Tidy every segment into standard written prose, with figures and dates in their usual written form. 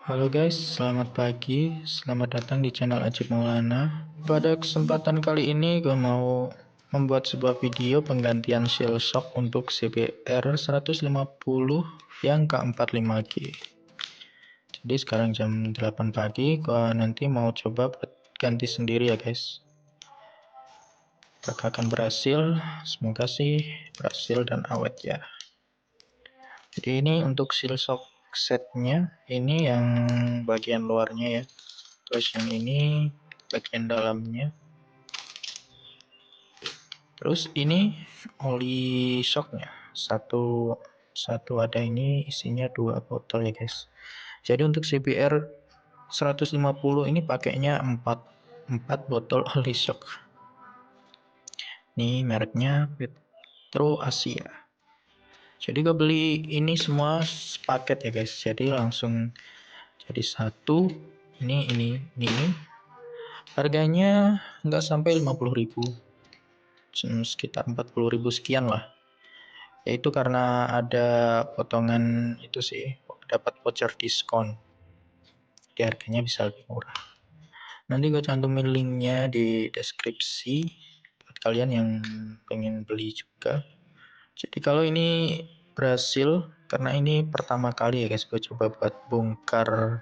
Halo guys, selamat pagi. Selamat datang di channel Ajib Maulana. Pada kesempatan kali ini gue mau membuat sebuah video penggantian seal shock untuk CBR 150 yang K45G. Jadi sekarang jam 8 pagi, gue nanti mau coba ganti sendiri ya guys. Apakah akan berhasil? Semoga sih berhasil dan awet ya. Jadi ini untuk seal shock setnya, ini yang bagian luarnya ya. Terus yang ini bagian dalamnya. Terus ini oli shocknya. Satu ada ini isinya 2 botol ya guys. Jadi untuk CBR 150 ini pakainya 4 botol oli shock. Ini mereknya Petro Asia. Jadi gue beli ini semua paket ya guys. Jadi langsung jadi satu. Ini harganya nggak sampai 50.000, sekitar 40.000 sekian lah. Yaitu karena ada potongan itu sih, dapat voucher diskon. Jadi harganya bisa lebih murah. Nanti gue cantumin linknya di deskripsi buat kalian yang pengen beli juga. Jadi kalau ini berhasil, karena ini pertama kali ya guys, gue coba buat bongkar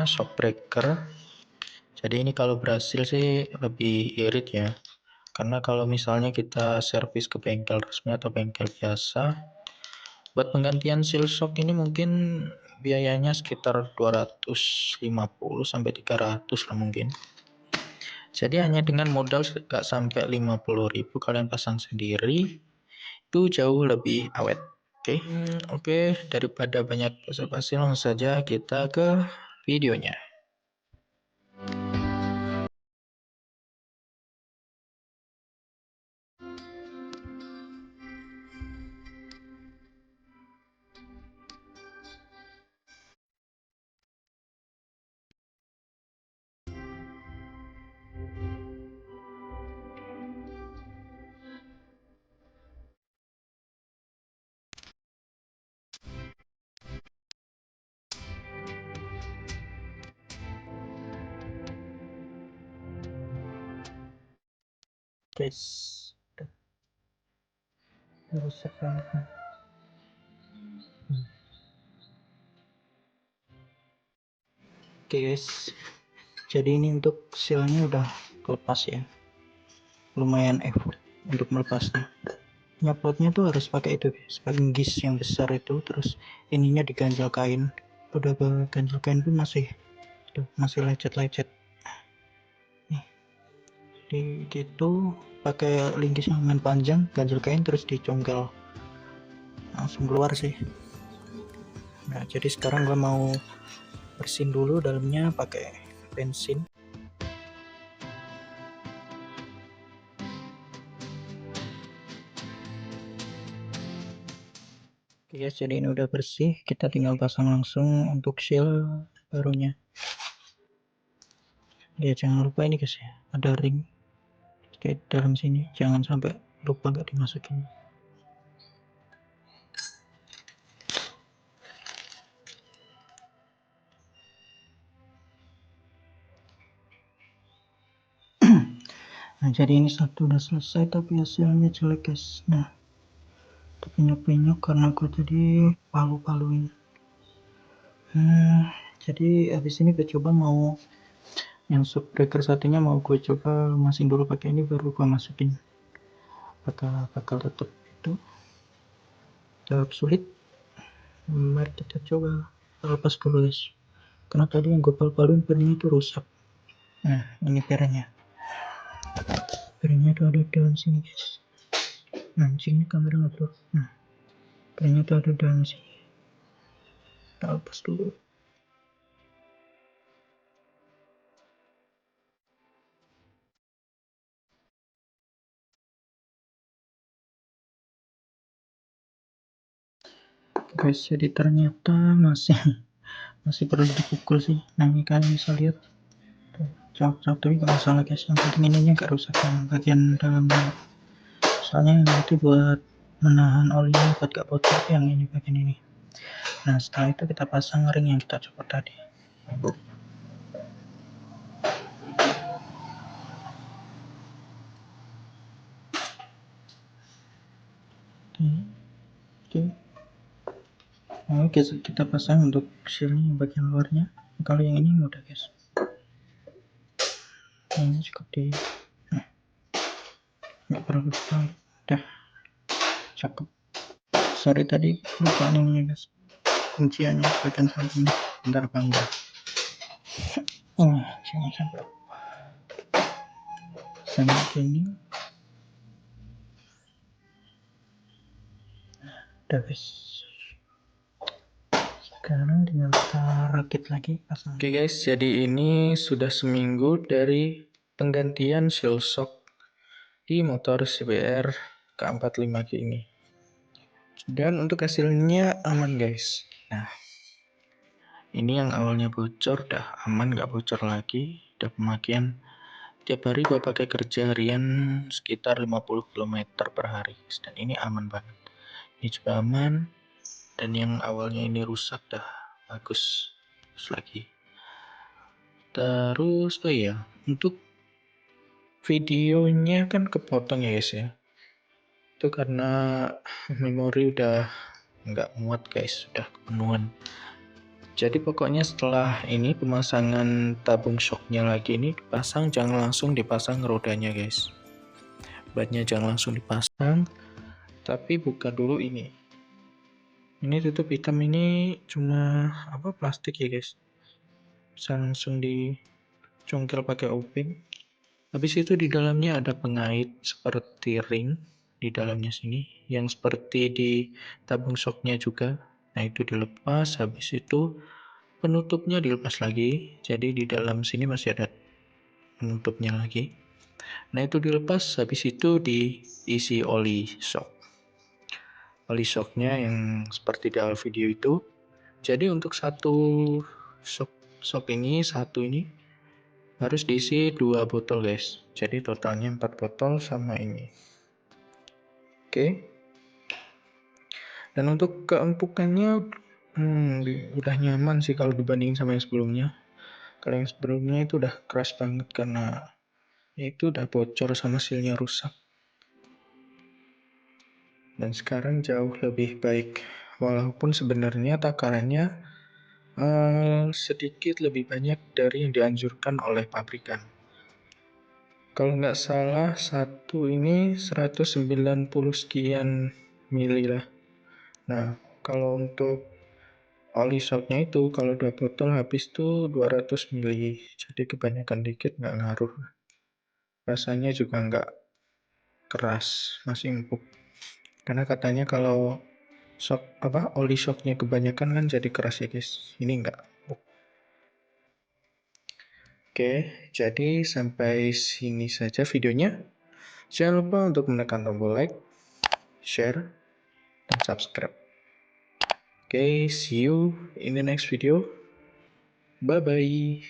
shock breaker. Jadi ini kalau berhasil sih lebih irit ya. Karena kalau misalnya kita servis ke bengkel resmi atau bengkel biasa, buat penggantian seal shock ini mungkin biayanya sekitar 250 sampai 300 lah mungkin. Jadi hanya dengan modal gak sampai 50.000 kalian pasang sendiri, itu jauh lebih awet. Oke, daripada banyak basa-basi, langsung saja kita ke videonya. Guys, rusak banget. Oke guys, jadi ini untuk sealnya udah lepas ya, lumayan effort untuk melepasnya. Nyaplotnya tuh harus pakai itu guys, penggis yang besar itu, terus ininya diganjel kain. Udah ganjel kain pun masih lecet-lecet nih. Di gitu pakai linggis yang panjang, ganjel kain terus dicongkel, langsung keluar sih. Nah jadi sekarang gue mau bersihin dulu dalamnya pakai bensin. Oke guys, jadi ini udah bersih, kita tinggal pasang langsung untuk seal barunya. Ya jangan lupa ini guys ya, ada ring kayak dalam sini, jangan sampai lupa nggak dimasukin. Nah jadi ini satu udah selesai tapi hasilnya jelek guys. Nah penyok-penyok karena aku tadi palu-paluin. Jadi habis ini gue coba mau yang shock breaker satunya mau gue coba lumasin dulu pakai ini, baru gue masukin. Bakal tetap itu tetap sulit. Mari kita coba lepas dulu guys, karena tadi yang gue palu-paluin piringnya itu rusak. Nah ini piringnya tuh ada dalam sini guys. Nah sini kamera ngeblur. Nah piringnya tuh ada dalam sini, kita lepas dulu. Guys, jadi ternyata masih perlu dipukul sih. Nah ini kalian bisa lihat cok tapi gak masalah guys, yang penting ininya gak rusak yang bagian dalamnya. Soalnya yang itu buat menahan olinya buat gak bocor, yang ini bagian ini. Nah setelah itu kita pasang ring yang kita copot tadi. Oke, kita pasang untuk sealnya bagian luarnya. Kalau yang ini mudah guys, ini cukup di nggak perlu terlalu udah cakep. Sorry tadi lupa ini guys, kunciannya bagian samping. Bentar bangga. Jangan sampai sama ini. Udah guys, sekarang tinggal kita rakit lagi pasang. Oke guys, jadi ini sudah seminggu dari penggantian seal shock di motor CBR K45G ini. Dan untuk hasilnya aman guys. Nah, ini yang awalnya bocor udah aman, nggak bocor lagi. Udah pemakaian tiap hari gua pakai kerja harian sekitar 50 km per hari. Dan ini aman banget. Ini juga aman. Dan yang awalnya ini rusak dah bagus lagi. Terus oh ya, untuk videonya kan kepotong ya guys ya. Itu karena memori udah nggak muat guys, udah kepenuhan. Jadi pokoknya setelah ini pemasangan tabung shocknya lagi ini dipasang, jangan langsung dipasang rodanya guys. Bannya jangan langsung dipasang, tapi buka dulu ini. Ini tutup hitam ini cuma plastik ya guys. Bisa langsung dicongkel pakai obeng. Habis itu di dalamnya ada pengait seperti ring di dalamnya sini, yang seperti di tabung shocknya juga. Nah itu dilepas, habis itu penutupnya dilepas lagi, jadi di dalam sini masih ada penutupnya lagi. Nah itu dilepas, habis itu diisi oli shock. Oli shocknya yang seperti di awal video itu. Jadi untuk satu shock ini, satu ini harus diisi 2 botol guys. Jadi totalnya 4 botol sama ini. Oke. Dan untuk keempukannya udah nyaman sih kalau dibandingin sama yang sebelumnya. Kalau yang sebelumnya itu udah keras banget karena itu udah bocor sama sealnya rusak. Dan sekarang jauh lebih baik. Walaupun sebenarnya takarannya sedikit lebih banyak dari yang dianjurkan oleh pabrikan. Kalau nggak salah satu ini 190 sekian mili lah. Nah kalau untuk oli shocknya itu kalau 2 botol habis tuh 200 mili. Jadi kebanyakan dikit nggak ngaruh. Rasanya juga nggak keras, masih empuk. Karena katanya kalau oli shocknya kebanyakan kan jadi keras ya guys. Ini nggak empuk. Oke, jadi sampai sini saja videonya. Jangan lupa untuk menekan tombol like, share, dan subscribe. Oke, see you in the next video. Bye-bye.